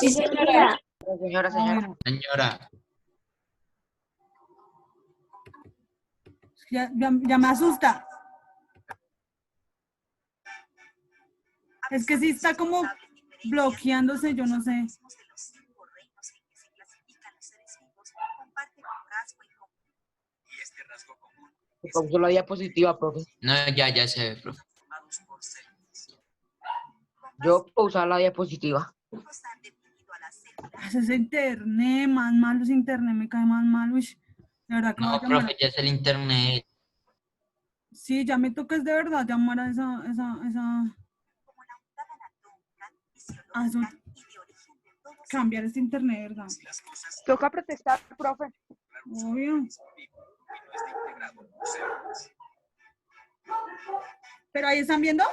Sí, señora. Señora. Bueno, Señora. ya me asusta. Es que sí está como bloqueándose, yo no sé. Pausó la diapositiva, profe. No, ya se ve, profe. Yo pausaba la diapositiva. Ese internet, más malo ese internet, me cae más mal. Uy, de verdad que voy No, a llamar. profe, ya es el internet. Sí, ya me toca es de verdad llamar a cambiar este internet, de ¿verdad? Toca protestar, profe. Obvio. ¿Pero ahí están viendo?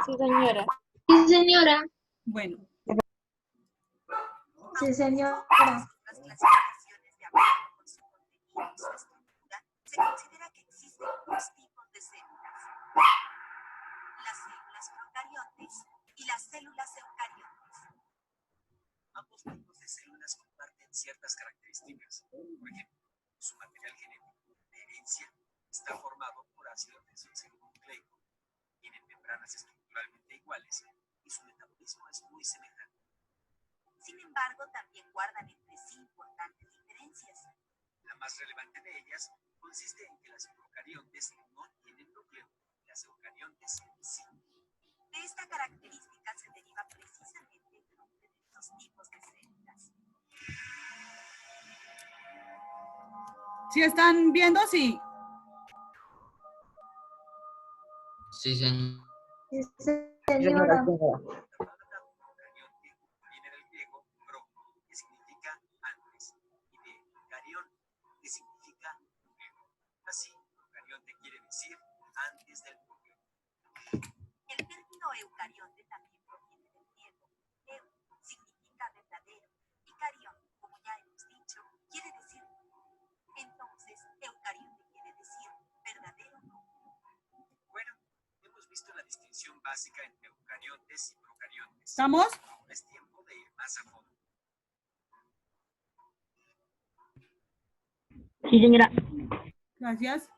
Sí, señora. Sí, señora. Bueno. Sí, señora. Se considera que existen dos tipos de células: las células procariontes y las células eucariontes. Ambos tipos de células comparten ciertas características. Por ejemplo, su material genético de herencia está formado por ácido desoxirribonucleico, tienen membranas estructuralmente iguales y su metabolismo es muy semejante. Sin embargo, también guardan entre sí importantes diferencias. La más relevante de ellas consiste en que las procariontes no tienen núcleo y las eucariontes sí. De esta característica se deriva precisamente el nombre de estos tipos de células. ¿Sí están viendo? Sí. Sí, señor. Sí, Señora. señora. La palabra procarionte viene del griego pro, que significa antes, y de carión, que significa núcleo. Así, procarionte quiere decir antes del núcleo. El término eucarionte también proviene del griego. Eu significa verdadero y carión, como ya hemos dicho, quiere decir núcleo. Entonces, eucarionte quiere decir verdadero núcleo. Bueno, hemos visto la distinción básica entre eucariontes y procariontes. ¿Estamos? Ahora es tiempo de ir más a fondo. Sí, señora. Gracias.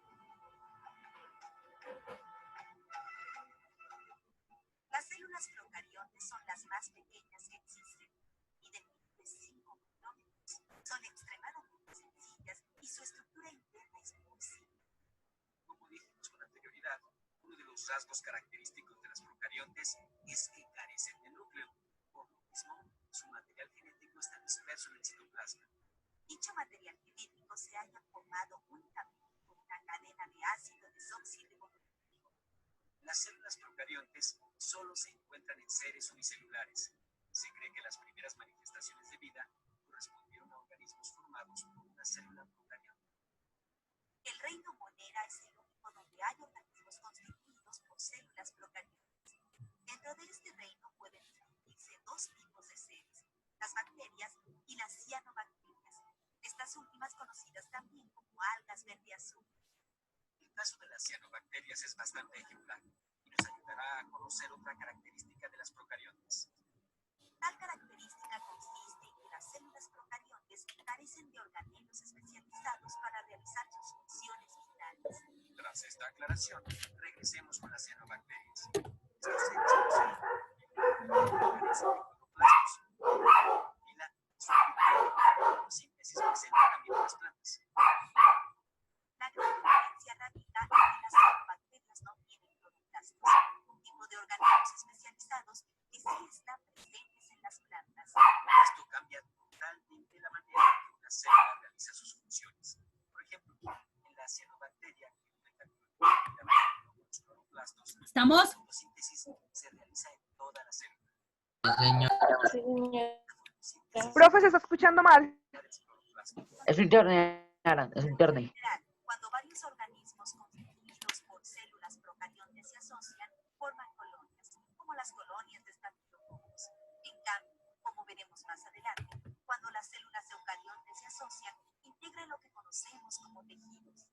Las células procariontes son las más pequeñas que existen y de 5 micrómetros. Son extremadamente sencillas y su estructura interna es muy simple. Como dijimos con anterioridad, uno de los rasgos característicos de las procariontes es que carecen de núcleo. Por lo mismo, su material genético está disperso en el citoplasma. Dicho material genético se halla formado únicamente por una cadena de ácido desoxirribonucleico. Las células procariontes solo se encuentran en seres unicelulares. Se cree que las primeras manifestaciones de vida correspondieron a organismos formados por una célula procarionte. El reino Monera es el único donde hay organismos constituidos por células procariontes. Dentro de este reino pueden distinguirse dos tipos de seres: las bacterias y las cianobacterias. Estas últimas conocidas también como algas verde azul. El caso de las cianobacterias es bastante ejemplar y nos ayudará a conocer otra característica de las procariontes. Tal característica consiste en que las células procariontes carecen de organelos especializados para realizar sus funciones vitales. Tras esta aclaración, regresemos con las cianobacterias. Estos seres poseen carecen de cloroplastos. Fila, su fotosíntesis presenta también en las plantas. La gran diferencia radica en que las cianobacterias no tienen cloroplastos, un tipo de organelos especializados que sí están presentes en las plantas. Esto cambia totalmente la manera en que una célula realiza sus funciones. Por ejemplo, en la cianobacteria, los cloroplastos, ¿Estamos? la fotosíntesis se realiza en toda la célula. Sí, señora. Sí, señora. Profe, se está escuchando mal. Es su internet, Ara, es su internet. Cuando varios organismos constituidos por células procariontes se asocian, forman colonias, como las colonias de estafilococos. En cambio, como veremos más adelante, cuando las células eucariontes se asocian, integran lo que conocemos como tejidos.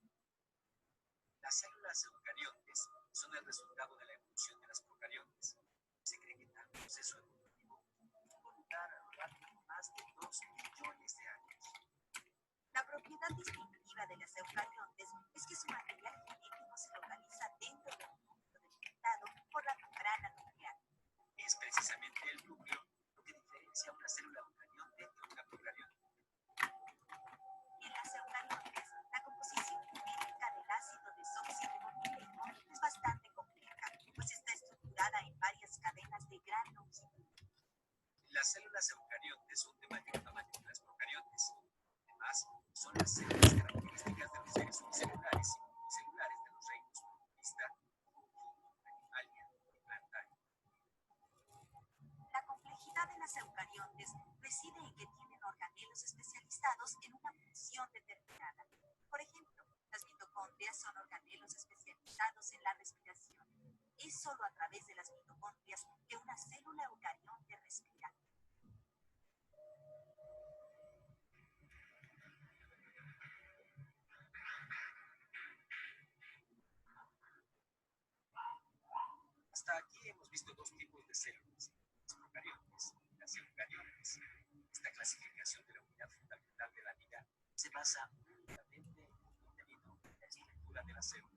Las células eucariontes son el resultado de la evolución de las procariontes. Se cree que tal proceso evolutivo tuvo lugar a lo largo de más de 2 millones de años. La propiedad distintiva de las eucariontes es que su material genético se localiza dentro del núcleo delimitado por la membrana nuclear. Es precisamente el núcleo lo que diferencia una célula eucarionte de una procarionte. En las eucariontes, la composición genética del ácido desoxirribonucleico es bastante compleja, pues está estructurada en varias cadenas de gran longitud. Las células eucariontes son de mayor tamaño que las procariontes. Además, son las células características de los seres unicelulares y multicelulares de los reinos protista, animalia y plantaria. La complejidad de las eucariontes reside en que tienen organelos especializados en una función determinada. Por ejemplo, las mitocondrias son organelos especializados en la respiración. Es solo a través de las mitocondrias que una célula eucarionte respira. Hasta aquí hemos visto dos tipos de células, las procariontes y las eucariontes. Esta clasificación de la unidad fundamental de la vida se basa únicamente en el contenido y la estructura de la célula.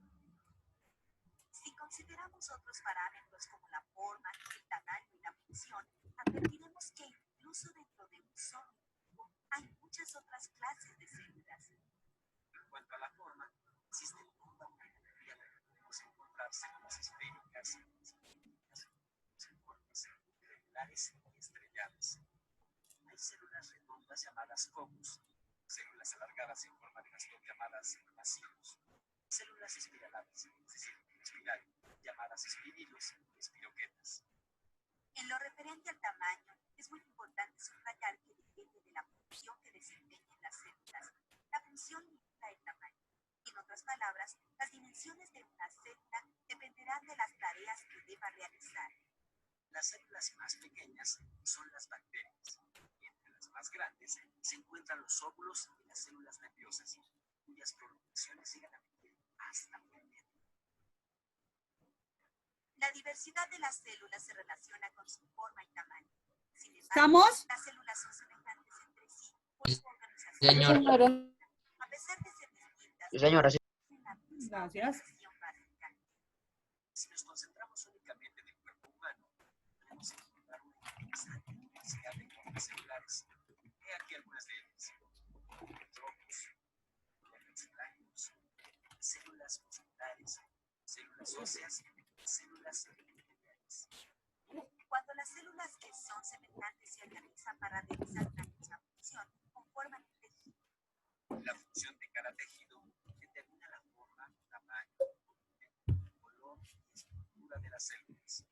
Si consideramos otros parámetros como la forma, el tamaño y la función, advertiremos que incluso dentro de un solo individuo hay muchas otras clases de células. En cuanto a la forma, existe toda una categoría en la que podemos encontrar células esféricas, cilíndricas, cruciformes, irregulares y estrelladas. Hay células redondas llamadas cocos, células alargadas en forma de bastón llamadas masivos, células espiraladas, es decir, espiral, llamadas espirilos y espiroquetas. En lo referente al tamaño, es muy importante subrayar que depende de la función que desempeñen las células. La función limita el tamaño. En otras palabras, las dimensiones de una célula dependerán de las tareas que deba realizar. Las células más pequeñas son las bacterias, y entre las más grandes se encuentran los óvulos y las células nerviosas, cuyas prolongaciones llegan a medir hasta 1 metro. La diversidad de las células se relaciona con su forma y tamaño. Sin embargo, ¿Estamos? las células son semejantes entre sí por su organización. Señor. Señora. A pesar de ser distintas, Sí, señora, sí. tienen la misma Gracias. organización básica. Si nos concentramos únicamente en el cuerpo humano, podemos encontrar una interesante diversidad de formas celulares. He aquí algunas de ellas: tropos, extraños, células musculares, células óseas, células epiteliales. Cuando las células que son semejantes se organizan para realizar una misma función, conforman un tejido. La función de cada tejido determina la forma, tamaño, color y estructura de las células.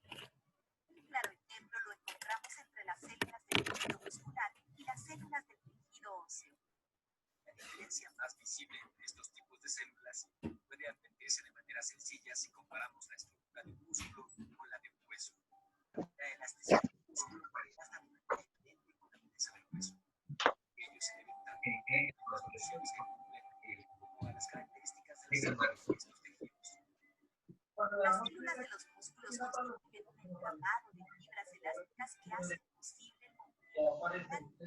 Un claro ejemplo lo encontramos entre las células del tejido muscular y las células del tejido óseo. La diferencia más visible entre estos tipos de células puede advertirse de manera sencilla si comparamos la estructura de un músculo con la de un hueso. La elasticidad del músculo está de manera evidente con la dureza del hueso. Ello se debe tanto a las funciones que cumplen como a las características de las células de estos tejidos. Las células de los músculos constituyen un entramado de fibras elásticas que hacen posible el movimiento.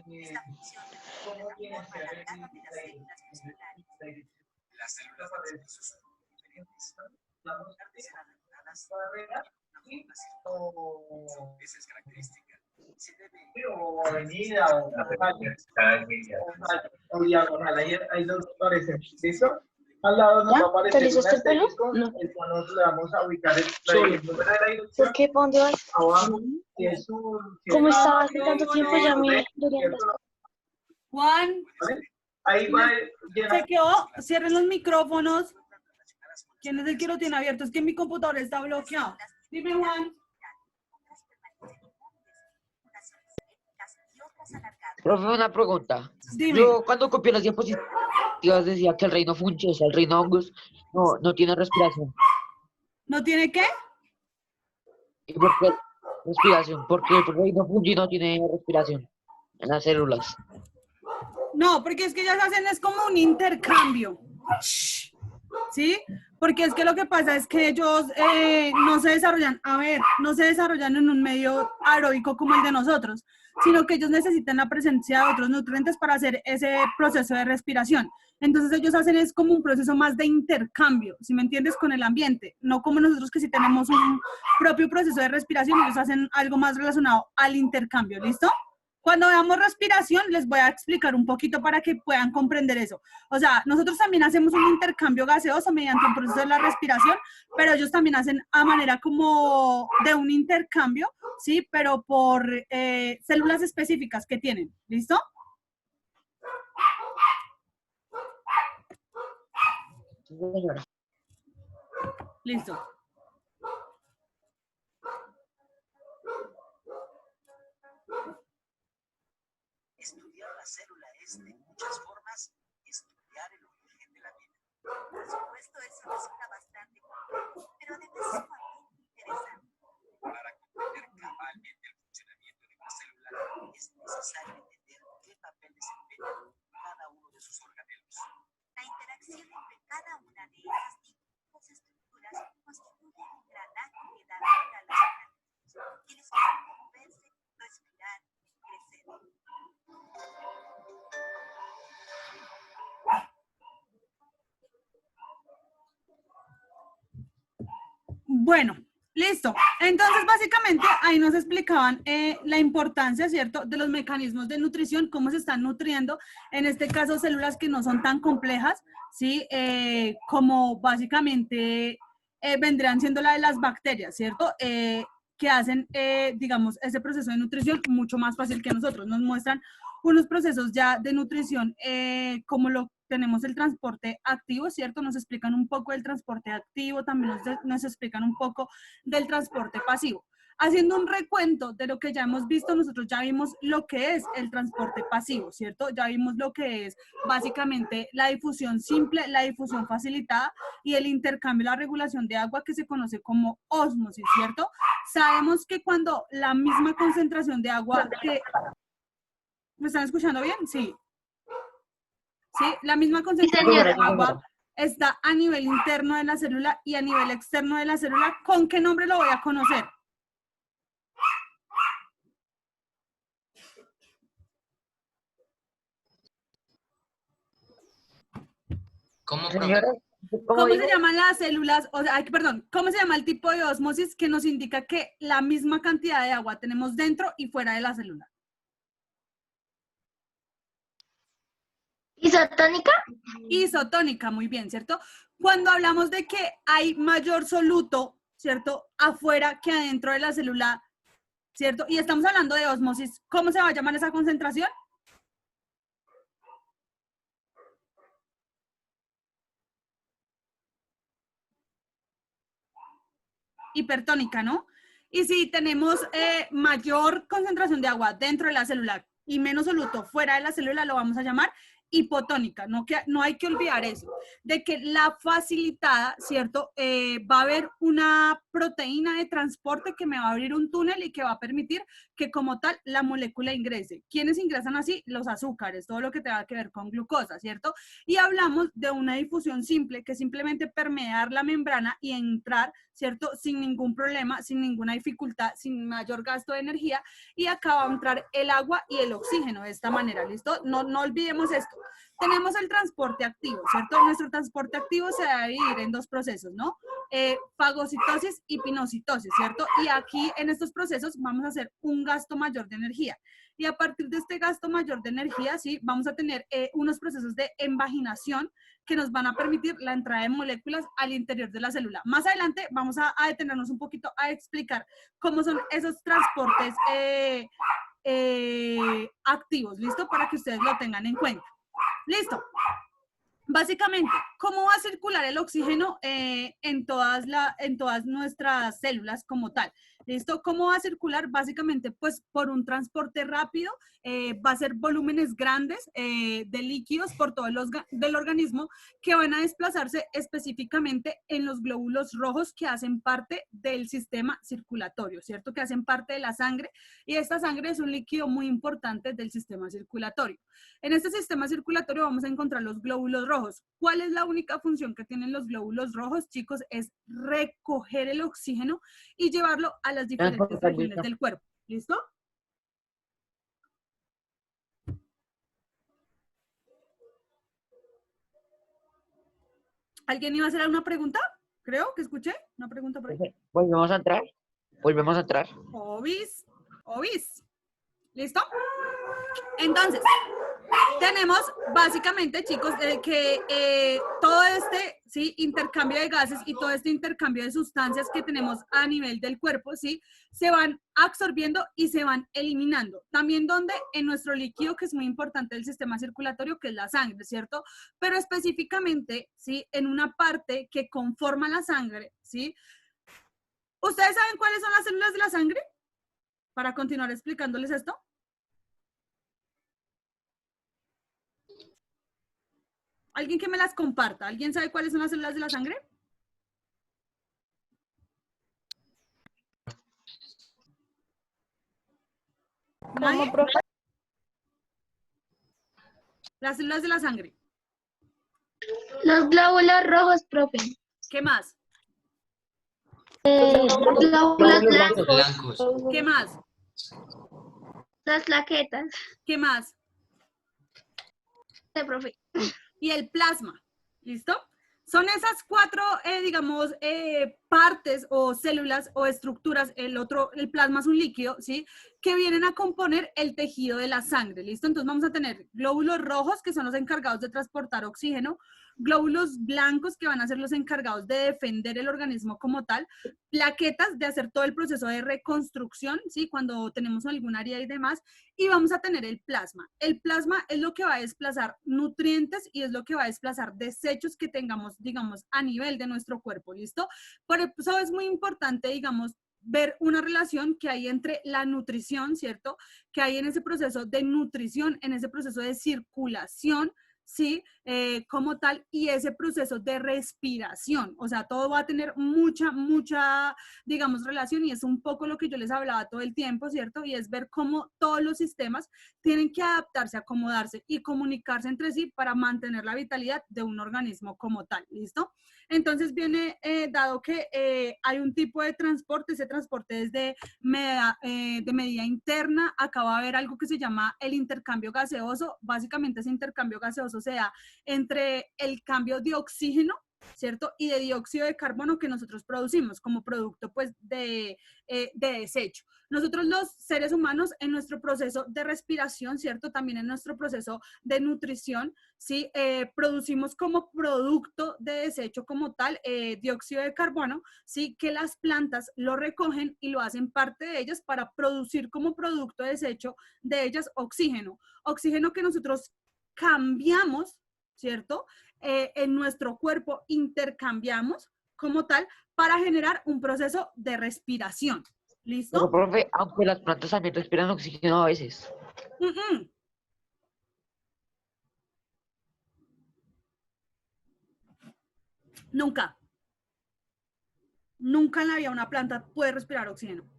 Esta función determina la forma alargada de las células musculares. Las células del hueso son muy diferentes. En lugar de ser alargadas, tienen una forma circular. Su dureza es característica. Se debe O avenida o diagonal, hay dos parecen, ¿listo? Al lado nos ¿Ya? va a aparecer ¿Te un listo el pelo? asterisco, No. el cual nosotros le vamos a ubicar el número de la dirección ¿Por qué? ¿Para dónde vas? abajo, si es un... si ¿Cómo es estaba A, hace tanto tiempo? Ya me dolía la ¿cierto? Juan, ¿Vale? Ahí va se quedó. Cierren los micrófonos. relacionadas con ¿Quién es el que lo tiene abierto? Es que mi computador está bloqueado. Dime, Juan. Otras permanecen inmóviles, unas son esqueléticas y otras alargadas. Profe, una pregunta. Dime. Yo cuando copié las diapositivas decía que el reino fungi, o sea, el reino hongus, no tiene respiración. ¿No tiene qué? ¿Y por qué respiración? Porque el reino fungi no tiene respiración en las células. No, porque es que ellas hacen es como un intercambio. ¿Sí? Porque es que lo que pasa es que ellos no se desarrollan, no se desarrollan en un medio aeróbico como el de nosotros, sino que ellos necesitan la presencia de otros nutrientes para hacer ese proceso de respiración. Entonces ellos hacen es como un proceso más de intercambio, ¿sí me entiendes? Con el ambiente, no como nosotros que sí tenemos un propio proceso de respiración, ellos hacen algo más relacionado al intercambio, ¿listo? Cuando veamos respiración, les voy a explicar un poquito para que puedan comprender eso. O sea, nosotros también hacemos un intercambio gaseoso mediante un proceso de la respiración, pero ellos también hacen a manera como de un intercambio, ¿sí? Pero por células específicas que tienen. ¿Listo? Sí, señora. Listo. Estudiar la célula es de muchas formas estudiar el origen de la vida. Por supuesto, eso resulta bastante complejo, pero además es sumamente interesante. Para comprender cabalmente el funcionamiento de una célula, es necesario entender qué papel desempeña cada uno de sus organelos. La interacción entre cada una de esas distintas estructuras constituye el engranaje que da vida a los organismos, quienes pueden moverse, respirar y crecer. Bueno, listo. Entonces, básicamente, ahí nos explicaban la importancia, ¿cierto?, de los mecanismos de nutrición, cómo se están nutriendo, en este caso, células que no son tan complejas, ¿sí? Como básicamente vendrían siendo la de las bacterias, ¿cierto? Que hacen, digamos, ese proceso de nutrición mucho más fácil que nosotros. Nos muestran unos procesos ya de nutrición como lo tenemos el transporte activo, ¿cierto? Nos explican un poco del transporte activo, también nos explican un poco del transporte pasivo. Haciendo un recuento de lo que ya hemos visto, nosotros ya vimos lo que es el transporte pasivo, ¿cierto? Ya vimos lo que es básicamente la difusión simple, la difusión facilitada y el intercambio, la regulación de agua que se conoce como ósmosis, ¿cierto? Sabemos que cuando la misma concentración de agua que... ¿Me están escuchando bien? Sí. ¿Sí? La misma concentración de agua está a nivel interno de la célula y a nivel externo de la célula. ¿Con qué nombre lo voy a conocer? ¿Cómo, Señora, profe? ¿Cómo digo? se llaman las células? O sea, perdón, ¿cómo se llama el tipo de ósmosis que nos indica que la misma cantidad de agua tenemos dentro y fuera de la célula? ¿Isotónica? Isotónica, muy bien, ¿cierto? Cuando hablamos de que hay mayor soluto, ¿cierto? Afuera que adentro de la célula, ¿cierto? Y estamos hablando de ósmosis, ¿cómo se va a llamar esa concentración? Hipertónica, ¿no? Y si tenemos mayor concentración de agua dentro de la célula y menos soluto fuera de la célula, lo vamos a llamar hipotónica. No hay que olvidar eso, de que la facilitada, ¿cierto? Va a haber una proteína de transporte que me va a abrir un túnel y que va a permitir que como tal la molécula ingrese. ¿Quiénes ingresan así? Los azúcares, todo lo que tenga que ver con glucosa, ¿cierto? Y hablamos de una difusión simple, que simplemente permear la membrana y entrar, ¿cierto? Sin ningún problema, sin ninguna dificultad, sin mayor gasto de energía, y acá va a entrar el agua y el oxígeno de esta manera, ¿listo? No olvidemos esto. Tenemos el transporte activo, ¿cierto? Nuestro transporte activo se va a dividir en dos procesos, ¿no? Fagocitosis y pinocitosis, ¿cierto? Y aquí en estos procesos vamos a hacer un gasto mayor de energía. Y a partir de este gasto mayor de energía, sí, vamos a tener unos procesos de invaginación que nos van a permitir la entrada de moléculas al interior de la célula. Más adelante vamos a detenernos un poquito a explicar cómo son esos transportes activos, ¿listo? Para que ustedes lo tengan en cuenta. Listo. Básicamente, ¿cómo va a circular el oxígeno en todas nuestras células como tal? ¿Listo? ¿Cómo va a circular? Básicamente, pues por un transporte rápido, va a ser volúmenes grandes de líquidos por todo del organismo que van a desplazarse específicamente en los glóbulos rojos que hacen parte del sistema circulatorio, ¿cierto? Que hacen parte de la sangre, y esta sangre es un líquido muy importante del sistema circulatorio. En este sistema circulatorio vamos a encontrar los glóbulos rojos. rojos. ¿Cuál es la única función que tienen los glóbulos rojos, chicos? Es recoger el oxígeno y llevarlo a las diferentes regiones del cuerpo. ¿Listo? ¿Alguien iba a hacer alguna pregunta? Creo que escuché una pregunta por ahí. Volvemos a entrar. Volvemos a entrar. Obis. ¿Listo? Entonces, tenemos básicamente, chicos, que todo este, ¿sí?, intercambio de gases y todo este intercambio de sustancias que tenemos a nivel del cuerpo, ¿sí?, se van absorbiendo y se van eliminando. También donde en nuestro líquido, que es muy importante del sistema circulatorio, que es la sangre, ¿cierto? Pero específicamente, ¿sí?, en una parte que conforma la sangre, ¿sí? ¿Ustedes saben cuáles son las células de la sangre? Para continuar explicándoles esto. ¿Alguien que me las comparta? ¿Alguien sabe cuáles son las células de la sangre? ¿Nadie? Las células de la sangre. Los glóbulos rojos, profe. ¿Qué más? Los glóbulos blancos. Blancos. ¿Qué más? Las plaquetas. ¿Qué más? Sí, profe. Y el plasma. ¿Listo? Son esas cuatro, digamos, partes o células o estructuras. El plasma es un líquido, ¿sí?, que vienen a componer el tejido de la sangre. ¿Listo? Entonces vamos a tener glóbulos rojos, que son los encargados de transportar oxígeno, glóbulos blancos, que van a ser los encargados de defender el organismo como tal, plaquetas, de hacer todo el proceso de reconstrucción, ¿sí?, cuando tenemos algún área y demás, y vamos a tener el plasma. El plasma es lo que va a desplazar nutrientes y es lo que va a desplazar desechos que tengamos, digamos, a nivel de nuestro cuerpo, ¿listo? Por eso es muy importante, digamos, ver una relación que hay entre la nutrición, ¿cierto?, que hay en ese proceso de nutrición, en ese proceso de circulación, ¿sí?, como tal, y ese proceso de respiración. O sea, todo va a tener mucha, digamos, relación, y es un poco lo que yo les hablaba todo el tiempo, ¿cierto? Y es ver cómo todos los sistemas tienen que adaptarse, acomodarse y comunicarse entre sí para mantener la vitalidad de un organismo como tal, ¿listo? Entonces viene dado que hay un tipo de transporte, ese transporte es de medida interna. Acá va a haber algo que se llama el intercambio gaseoso. Básicamente ese intercambio gaseoso se da entre el cambio de oxígeno, ¿cierto?, y de dióxido de carbono que nosotros producimos como producto, pues, de desecho. Nosotros los seres humanos en nuestro proceso de respiración, ¿cierto?, también en nuestro proceso de nutrición, ¿sí?, producimos como producto de desecho como tal dióxido de carbono, ¿sí?, que las plantas lo recogen y lo hacen parte de ellas para producir como producto de desecho de ellas oxígeno. Oxígeno que nosotros cambiamos, ¿cierto?, en nuestro cuerpo intercambiamos como tal para generar un proceso de respiración. ¿Listo? Pero, profe, aunque las plantas también respiran oxígeno a veces. Nunca en la vida una planta puede respirar oxígeno.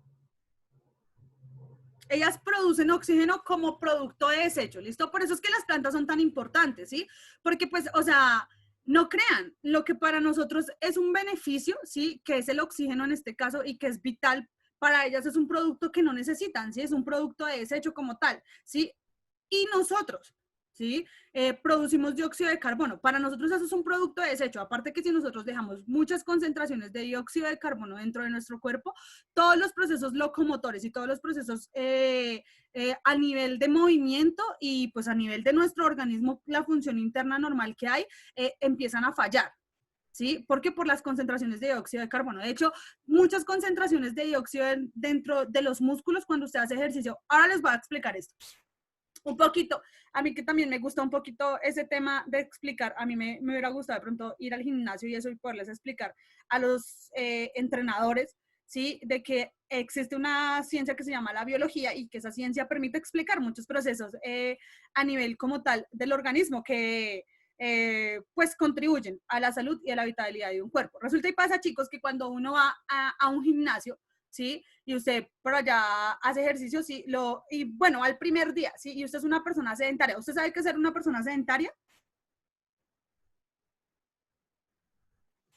Ellas producen oxígeno como producto de desecho, ¿listo? Por eso es que las plantas son tan importantes, ¿sí? Porque, pues, o sea, no crean, lo que para nosotros es un beneficio, ¿sí?, que es el oxígeno en este caso y que es vital, para ellas es un producto que no necesitan, ¿sí? Es un producto de desecho como tal, ¿sí? Y nosotros, ¿sí?, producimos dióxido de carbono. Para nosotros eso es un producto de desecho. Aparte que si nosotros dejamos muchas concentraciones de dióxido de carbono dentro de nuestro cuerpo, todos los procesos locomotores y todos los procesos a nivel de movimiento y pues a nivel de nuestro organismo, la función interna normal que hay, empiezan a fallar. ¿Sí? Porque por las concentraciones de dióxido de carbono. De hecho, muchas concentraciones de dióxido dentro de los músculos cuando usted hace ejercicio. Ahora les voy a explicar esto. Un poquito, a mí que también me gusta un poquito ese tema de explicar, a mí me hubiera gustado de pronto ir al gimnasio y eso y poderles explicar a los entrenadores, ¿sí?, de que existe una ciencia que se llama la biología y que esa ciencia permite explicar muchos procesos a nivel como tal del organismo que pues contribuyen a la salud y a la vitalidad de un cuerpo. Resulta y pasa, chicos, que cuando uno va a un gimnasio, ¿sí?, y usted por allá hace ejercicio, ¿sí?, y bueno, al primer día, ¿sí?, y usted es una persona sedentaria. ¿Usted sabe qué es ser una persona sedentaria?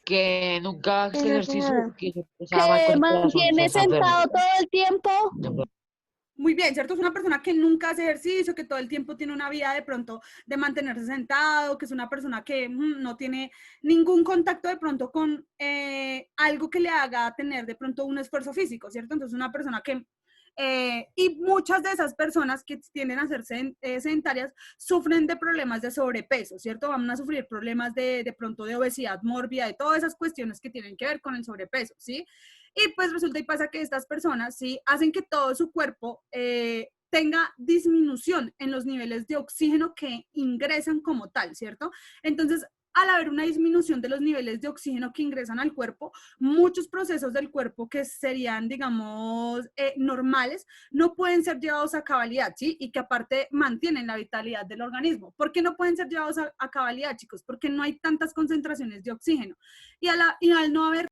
Que nunca hace Eso, ejercicio, señora. que siempre está mal Que con el corazón, mantiene está enfermo. sentado todo el tiempo. Muy bien, ¿cierto? Es una persona que nunca hace ejercicio, que todo el tiempo tiene una vida de pronto de mantenerse sentado, que es una persona que no tiene ningún contacto de pronto con algo que le haga tener de pronto un esfuerzo físico, ¿cierto? Entonces una persona que, y muchas de esas personas que tienden a ser sedentarias sufren de problemas de sobrepeso, ¿cierto? Van a sufrir problemas de pronto de obesidad mórbida, de todas esas cuestiones que tienen que ver con el sobrepeso, ¿sí? Y pues resulta y pasa que estas personas sí hacen que todo su cuerpo tenga disminución en los niveles de oxígeno que ingresan como tal, ¿cierto? Entonces, al haber una disminución de los niveles de oxígeno que ingresan al cuerpo, muchos procesos del cuerpo que serían, digamos, normales, no pueden ser llevados a cabalidad, ¿sí? Y que aparte mantienen la vitalidad del organismo. ¿Por qué no pueden ser llevados a cabalidad, chicos? Porque no hay tantas concentraciones de oxígeno. Y al no haber